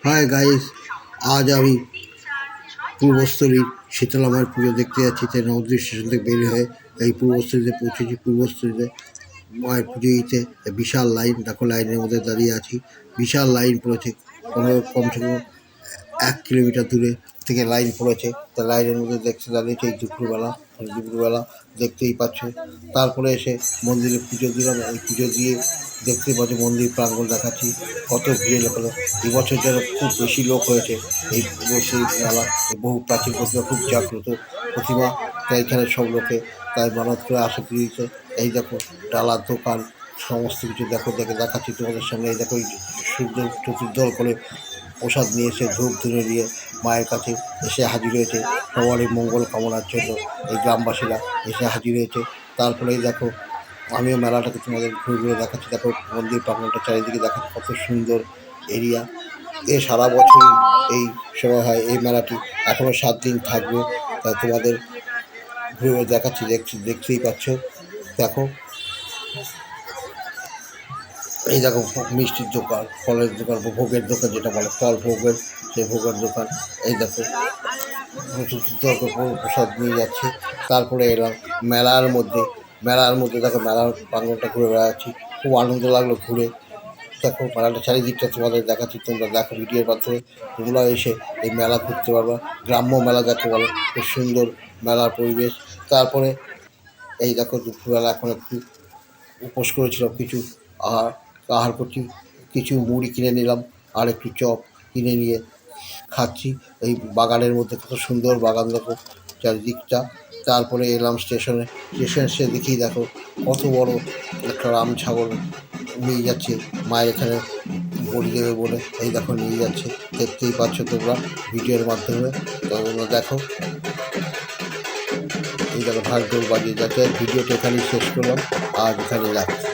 Hi guys, আজ আমি পূর্বস্থলীর শীতলা মায়ের পুজো দেখতে যাচ্ছি। তাই নবদ্বীপ স্টেশন থেকে বের হয়ে এই পূর্বস্থলীতে পৌঁছেছি। পূর্বস্থলীতে মায়ের পুজো দিতে বিশাল লাইন, দেখো লাইনের মধ্যে দাঁড়িয়ে আছি। বিশাল লাইন পড়েছে, কমসে কম 1 কিলোমিটার দূরে থেকে লাইন পড়েছে। তা লাইনের মধ্যে দেখতে দাঁড়িয়েছে এই দুপুরবেলা দেখতেই পাচ্ছ। তারপরে এসে মন্দিরে পুজো দিলাম। এই পুজো দিয়ে দেখতেই পাচ্ছ মন্দির প্রাঙ্গণ দেখাচ্ছি, কত ভিড় লোক হলো। এবছর যেন খুব বেশি লোক হয়েছে এই সেই মেলা। বহু প্রাচীন প্রতিমা, খুব জাগ্রত প্রতিমা, তাই এখানে সব লোকে তাই মানত করে আসে পুজোতে। এই দেখো ডালার দোকান, সমস্ত কিছু দেখাচ্ছি তোমাদের সামনে। এই দেখো সুন্দর চতুর্দল করে প্রসাদ নিয়ে এসে ধূপ ধুনে নিয়ে মায়ের কাছে এসে হাজির হয়েছে সবারই মঙ্গল কামনার জন্য। এই গ্রামবাসীরা এসে হাজির হয়েছে। তারপরেই দেখো আমিও মেলাটাকে তোমাদের ঘুরে ঘুরে দেখাচ্ছি। দেখো মন্দির প্রাঙ্গণটা চারিদিকে দেখাচ্ছি, কত সুন্দর এরিয়া। সারা বছরই এই সময় হয় এই মেলাটি, এখনও 7 দিন থাকবে। তাই তোমাদের ঘুরে ঘুরে দেখাচ্ছি, দেখতেই পাচ্ছ। দেখো এই দেখো মিষ্টির দোকান, ফলের দোকান, ভোগের দোকান যেটা বলে ফল ভোগের, সেই ভোগের দোকান। এই দেখো প্রসাদ নিয়ে যাচ্ছে। তারপরে এলাম মেলার মধ্যে দেখো মেলার প্রাঙ্গণটা ঘুরে বেড়াচ্ছি, খুব আনন্দ লাগলো ঘুরে। দেখো মেলাটা চারিদিকটা তোমাদের দেখাচ্ছি, তোমরা দেখো ভিডিওর মাধ্যমে তোমরা এসে এই মেলা ঘুরতে পারবা। গ্রাম্য মেলা যাকে বলে, খুব সুন্দর মেলার পরিবেশ। তারপরে এই দেখো দুপুরবেলা এখন একটু উপোস করেছিলাম, কিছু আহার করছি, কিছু মুড়ি কিনে নিলাম আর একটু চপ কিনে নিয়ে খাচ্ছি। এই বাগানের মধ্যে কত সুন্দর বাগান, দেখো চারিদিকটা। তারপরে এলাম স্টেশনে এসে দেখি দেখো কত বড় একটা রাম ছাগল নিয়ে যাচ্ছে মায়ের এখানে বলি দেবে বলে। এই দেখো নিয়ে যাচ্ছে, দেখতেই পাচ্ছ তোমরা ভিডিওর মাধ্যমে। তোমরা দেখো এই দেখো ঢাক ঢোল বাজিয়ে যাচ্ছে। ভিডিওটা এখানেই শেষ করলাম, আর এখানে রাখছি।